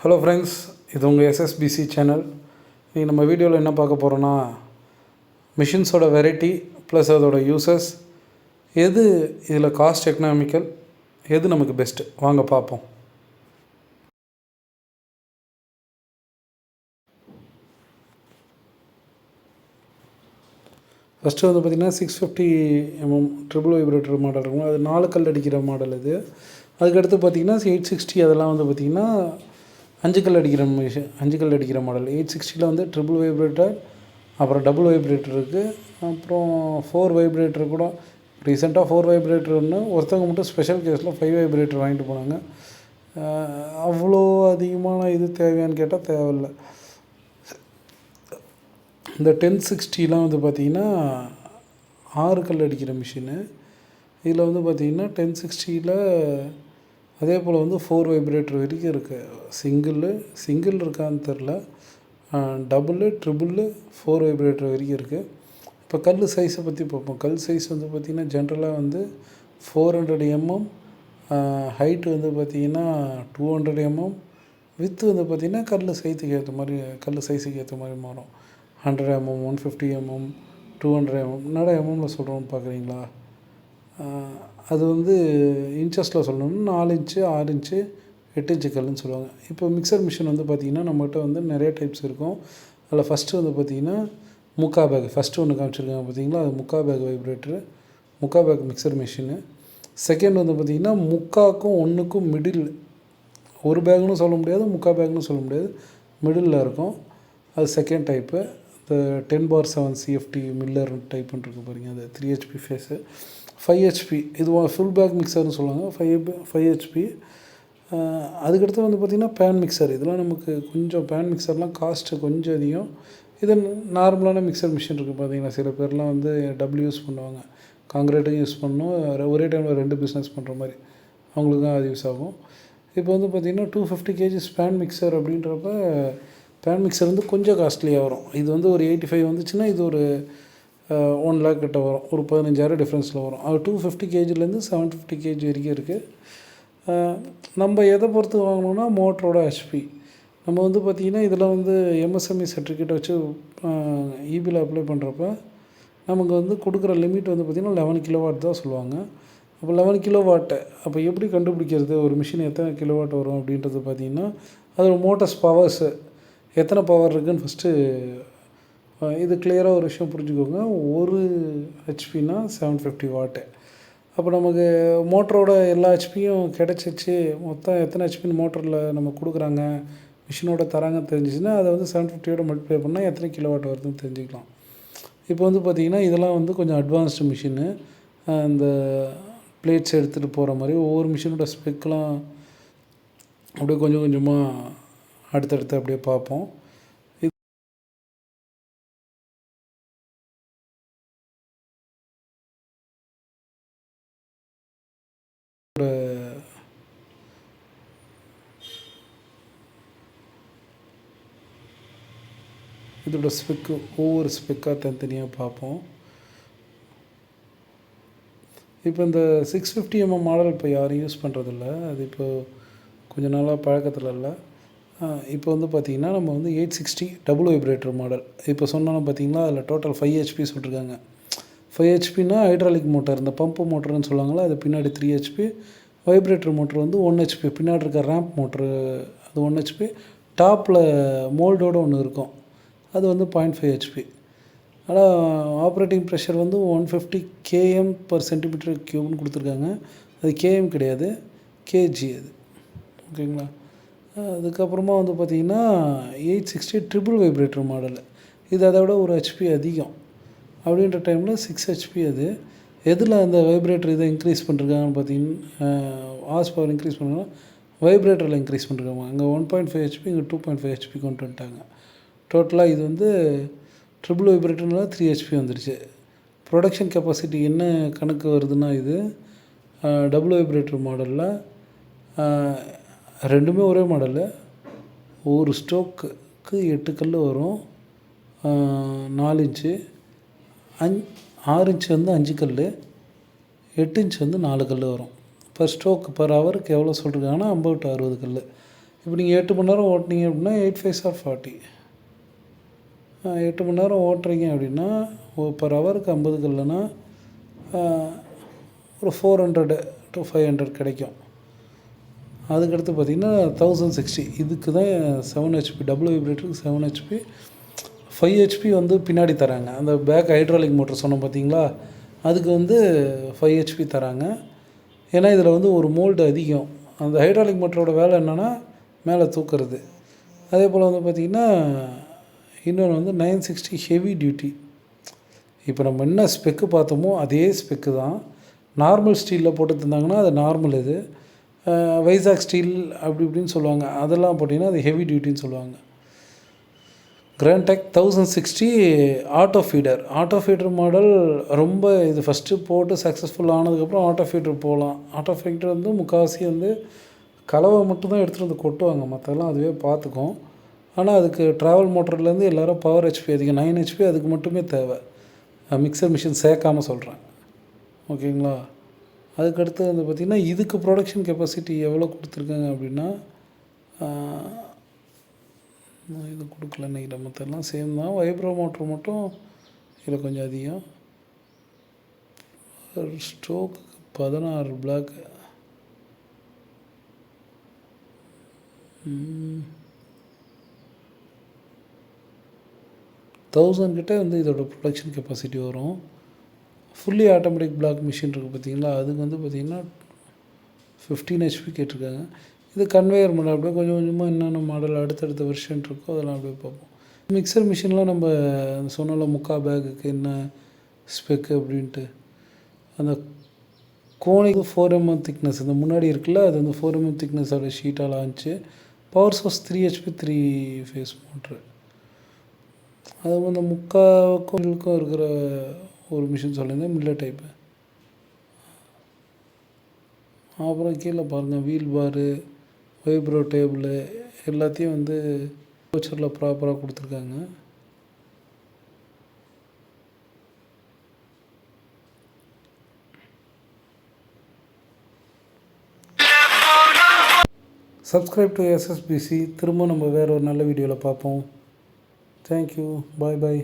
Hello friends, இது உங்கள் எஸ்எஸ்பிசி channel. இன்றைக்கி நம்ம வீடியோவில் என்ன பார்க்க போகிறோன்னா, மிஷின்ஸோட வெரைட்டி ப்ளஸ் அதோட யூசஸ், எது இதில் காஸ்ட் எக்கனாமிக்கல், எது நமக்கு பெஸ்ட்டு, வாங்க பார்ப்போம். ஃபஸ்ட்டு வந்து பார்த்திங்கன்னா 650mm ட்ரிபிள் வைப்ரேட்டர் மாடல் இருக்கும். அது 4 கல் அடிக்கிற மாடல் இது. அதுக்கடுத்து பார்த்திங்கன்னா 860 அதெல்லாம் வந்து பார்த்திங்கன்னா 5 கல் அடிக்கிற மாடல். 860 வந்து ட்ரிபிள் வைப்ரேட்டர், அப்புறம் டபுள் வைப்ரேட்டர் இருக்குது, அப்புறம் 4 வைப்ரேட்டர் கூட. ரீசெண்டாக 4 வைப்ரேட்டர் ஒன்று, ஒருத்தவங்க மட்டும் ஸ்பெஷல் கேஸில் 5 வைப்ரேட்டர் வாங்கிட்டு போனாங்க. அவ்வளோ அதிகமான இது தேவையான்னு கேட்டால் தேவையில்லை. இந்த 1060 வந்து பார்த்திங்கன்னா 6 கல் அடிக்கிற மிஷினு. இதில் வந்து பார்த்திங்கன்னா 1060 அதே போல் வந்து 4 வைப்ரேட்டர் வரைக்கும் இருக்குது. சிங்கிள் இருக்கான்னு தெரில, டபுள், ட்ரிபிள், 4 வைப்ரேட்டர் வரைக்கும் இருக்குது. இப்போ கல் சைஸை பற்றி பார்ப்போம். கல் சைஸ் வந்து பார்த்திங்கன்னா ஜென்ரலாக வந்து 400mm, ஹைட்டு வந்து பார்த்திங்கன்னா 200mm, வித்து வந்து பார்த்திங்கன்னா கல் சைஸுக்கு ஏற்ற மாதிரி மாறும். 100mm, 150mm, 200mm. என்னடா எம்எம்மில் சொல்கிறோம்னு பார்க்குறீங்களா? அது வந்து இன்ச்சஸில் சொல்லணும்னா 4 இன்ச்சு, 6 இன்ச்சு, 8 இன்ச்சு கல்லுன்னு சொல்லுவாங்க. இப்போ மிக்சர் மிஷின் வந்து பார்த்திங்கன்னா நம்மகிட்ட வந்து நிறைய டைப்ஸ் இருக்கும். அதில் ஃபஸ்ட்டு வந்து பார்த்திங்கன்னா முக்கா பேக், ஃபஸ்ட்டு ஒன்று காமிச்சிருக்காங்க பார்த்திங்களா, அது முக்கா பேக் வைப்ரேட்டரு, முக்கா பேக் மிக்சர் மிஷினு. செகண்ட் வந்து பார்த்திங்கன்னா முக்காக்கும் ஒன்றுக்கும் மிடில், ஒரு பேக்னு சொல்ல முடியாது, முக்கா பேக்னு சொல்ல முடியாது, மிடில் இருக்கும். அது செகண்ட் டைப்பு. இந்த 10/7 CFT மில்லர் டைப்புன்னு இருக்குது பாருங்கள், அது 3 HP ஃபேஸு. 5 HP இது ஃபுல் பேக் மிக்சர்னு சொல்லுவாங்க. 5 HP. அதுக்கடுத்து வந்து பார்த்திங்கன்னா பேன் மிக்சர். இதெல்லாம் நமக்கு கொஞ்சம் பேன் மிக்சர்லாம் காஸ்ட்டு கொஞ்சம் அதிகம். இது நார்மலான மிக்சர் மிஷின் இருக்குது பார்த்தீங்கன்னா. சில பேர்லாம் வந்து டபுள் யூஸ் பண்ணுவாங்க, காங்கிரீட்டும் யூஸ் பண்ணணும், ஒரே டைமில் 2 பிஸ்னஸ் பண்ணுற மாதிரி, அவங்களுக்கு தான் அது யூஸ் ஆகும். இப்போ வந்து பார்த்திங்கன்னா 250 kg பேன் மிக்சர் அப்படின்றப்ப பேன் மிக்சர் வந்து கொஞ்சம் காஸ்ட்லியாக வரும். இது வந்து ஒரு 85 வந்துச்சுன்னா இது ஒரு 1 lakh கிட்ட வரும், ஒரு 15,000 டிஃப்ரென்ஸில் வரும். அது 250 kgலேருந்து 750 kg வரைக்கும் இருக்குது. நம்ம எதை பொறுத்து வாங்கணுன்னா மோட்டரோட HP. நம்ம வந்து பார்த்திங்கன்னா இதில் வந்து MSME சர்டிஃபிகேட் வச்சு EBயில் அப்ளை பண்ணுறப்ப நமக்கு வந்து கொடுக்குற லிமிட் வந்து பார்த்திங்கன்னா 11 kW தான் சொல்லுவாங்க. அப்போ 11 kW அப்போ எப்படி கண்டுபிடிக்கிறது ஒரு மிஷின் எத்தனை கிலோவாட் வரும் அப்படின்றது பார்த்திங்கன்னா, அதோட மோட்டர்ஸ் பவர்ஸு எத்தனை பவர் இருக்குதுன்னு ஃபஸ்ட்டு இது கிளியராக ஒரு விஷயம் புரிஞ்சுக்கோங்க. 1 HPனா 750 வாட்டு. அப்போ நமக்கு மோட்டரோட எல்லா ஹெச்பியும் கிடச்சிச்சு, மொத்தம் எத்தனை ஹெச்பின்னு மோட்டரில் நம்ம கொடுக்குறாங்க, மிஷினோட தராங்கன்னு தெரிஞ்சிச்சுன்னா அதை வந்து 750யோட மல்டிப்ளை பண்ணால் எத்தனை கிலோவாட் வருதுன்னு தெரிஞ்சுக்கலாம். இப்போ வந்து பார்த்திங்கன்னா இதெல்லாம் வந்து கொஞ்சம் அட்வான்ஸ்டு மிஷினு. இந்த பிளேட்ஸ் எடுத்துகிட்டு போகிற மாதிரி ஒவ்வொரு மிஷினோட ஸ்பெக்கெலாம் அப்படியே கொஞ்சம் கொஞ்சமாக அடுத்தடுத்து அப்படியே பார்ப்போம். இதோட ஸ்பெக்கு ஒவ்வொரு ஸ்பெக்காக தனித்தனியாக பார்ப்போம். இப்போ இந்த 650mm மாடல் இப்போ யாரும் யூஸ் பண்ணுறதில்ல, அது இப்போ கொஞ்ச நாளாக பழக்கத்தில் இல்லை. இப்போ வந்து பார்த்திங்கன்னா நம்ம வந்து 860 டபுள் வைப்ரேட்டர் மாடல் இப்போ சொன்னாலும் பார்த்திங்களா, அதில் டோட்டல் 5 HP சொல்லியிருக்காங்க. 5 HPனா ஹைட்ராலிக் மோட்டார், இந்த பம்பு மோட்டர்னு சொல்லுவாங்களா, அது பின்னாடி 3 HP. வைப்ரேட்டர் மோட்ரு வந்து 1 HP, பின்னாடி இருக்க ரேம்ப் மோட்ரு அது 1 HP. டாப்பில் மோல்டோடு ஒன்று இருக்கும், அது வந்து 0.5 HP. ஆனால் ஆப்ரேட்டிங் ப்ரெஷர் வந்து 150 km/cm3 கொடுத்துருக்காங்க. அது KM கிடையாது, kg அது, ஓகேங்களா. அதுக்கப்புறமா வந்து பார்த்திங்கன்னா 860 ட்ரிபிள் வைப்ரேட்டர் மாடல். இது அதை விட ஒரு HP அதிகம். அப்படின்ற டைமில் 6 HP. அது எதில் அந்த வைப்ரேட்டர் இதை இன்க்ரீஸ் பண்ணிருக்காங்கன்னு பார்த்தீங்கன்னா, ஹார்ஸ் பவர் இன்க்ரீஸ் பண்ணுறாங்கன்னா வைப்ரேட்டரில் இன்க்ரீஸ் பண்ணிருக்காங்க. அங்கே 1.5 HP, இங்கே 2.5 HP கொண்டு வந்துட்டாங்க. டோட்டலாக இது வந்து ட்ரிபிள் வைப்ரேட்டர்னால 3 HP வந்துடுச்சு. ப்ரொடக்ஷன் கெப்பாசிட்டி என்ன கணக்கு வருதுன்னா, இது டபுள் வைப்ரேட்டர் மாடலில் ரெண்டுமே ஒரே மாடலு. ஒரு ஸ்ட்ரோக்குக்கு 8 கல் வரும், 4 இன்ச்சு, 6 இன்ச்சு வந்து 5 கல், 8 இன்ச்சு வந்து 4 கல் வரும். பர் ஸ்ட்ரோக் பர் ஹவருக்கு எவ்வளோ சொல்லியிருக்காங்கன்னா 50 to 60 கல். இப்போ நீங்கள் 8 மணி நேரம் ஓட்டினீங்க அப்படின்னா 8 5 ஆர் 40. 8 மணி நேரம் ஓட்டுறீங்க அப்படின்னா பர் ஹவருக்கு 50 கல்லுனா ஒரு 400 to 500 கிடைக்கும். அதுக்கடுத்து பார்த்திங்கன்னா 1060 இதுக்கு தான் 7 HP டபுள் வைப்ரேட்டருக்கு 7 HP. 5 HP வந்து பின்னாடி தராங்க. அந்த பேக் ஹைட்ராலிக் மோட்டர் சொன்னோம் பார்த்தீங்களா, அதுக்கு வந்து 5 HP தராங்க. ஏன்னா இதில் வந்து ஒரு மோல்டு அதிகம். அந்த ஹைட்ராலிக் மோட்டரோட வேலை என்னென்னா மேலே தூக்குறது. அதே போல் வந்து பார்த்திங்கன்னா இன்னொன்று வந்து 960 ஹெவி டியூட்டி. இப்போ நம்ம என்ன ஸ்பெக்கு பார்த்தோமோ அதே ஸ்பெக்கு தான். நார்மல் ஸ்டீலில் போட்டு தந்தாங்கன்னா அது நார்மல். இது வைசாக் ஸ்டீல் அப்படி இப்படின்னு சொல்லுவாங்க. அதெல்லாம் போட்டிங்கன்னா அது ஹெவி டியூட்டின்னு சொல்லுவாங்க. கிராண்ட்டெக் 1060 ஆட்டோ ஃபீடர் மாடல் ரொம்ப இது ஃபஸ்ட்டு போட்டு சக்ஸஸ்ஃபுல் ஆனதுக்கப்புறம் ஆட்டோ ஃபீடர் போகலாம். ஆட்டோ ஃபீடர் வந்து முக்கால்வாசி வந்து கலவை மட்டும்தான் எடுத்துகிட்டு வந்து கொட்டுவாங்க, மற்றெல்லாம் அதுவே பார்த்துக்கும். ஆனால் அதுக்கு ட்ராவல் மோட்டர்லேருந்து எல்லோரும் பவர் ஹெச்பி அதிகம், 9 HP அதுக்கு மட்டுமே தேவை. மிக்சர் மிஷின் சேர்க்காமல் சொல்கிறேன், ஓகேங்களா. அதுக்கடுத்து வந்து பார்த்திங்கன்னா இதுக்கு ப்ரொடக்ஷன் கெப்பாசிட்டி எவ்வளோ கொடுத்துருக்காங்க அப்படின்னா, இது கொடுக்கல நினைக்கிறேன், மற்றெல்லாம் சேம் தான். வைப்ரோ மோட்ரு மட்டும் இதில் கொஞ்சம் அதிகம். Stroke 16 block. 1000 கிட்டே வந்து இதோட ப்ரொடக்ஷன் கெப்பாசிட்டி வரும். ஃபுல்லி ஆட்டோமேட்டிக் பிளாக் மிஷின் இருக்குது பார்த்திங்களா, அதுக்கு வந்து பார்த்திங்கன்னா 15 HP கேட்டிருக்காங்க. இது கன்வேயர் மாடல். அப்படியே கொஞ்சம் கொஞ்சமாக என்னென்ன மாடல் அடுத்தடுத்த வெர்ஷன் இருக்கோ அதெல்லாம் அப்படியே பார்ப்போம். மிக்சர் மிஷின்லாம் நம்ம சொன்னால முக்கால் பேக்குக்கு என்ன ஸ்பெக்கு அப்படின்ட்டு, அந்த கோணிக்கு 4 mm திக்னஸ் இந்த முன்னாடி இருக்குல்ல, அது வந்து 4 mm திக்னஸோட ஷீட்டால் ஆச்சு. Power source 3 HP 3 phase motor. அது வந்து முக்காக்கும் இருக்கிற ஒரு மிஷின் சொல்லியிருந்தேன், மில்லர் டைப்பு. அப்புறம் கீழே பாருங்கள், வீல் பாரு, வைப்ரோ டேபிள் எல்லாத்தையும் வந்து ஃபியூச்சரில் ப்ராப்பராக கொடுத்துருக்காங்க. Subscribe to SSBC. திரும்ப நம்ம வேறு ஒரு நல்ல வீடியோவில் பார்ப்போம். தேங்க்யூ, பாய் பாய்.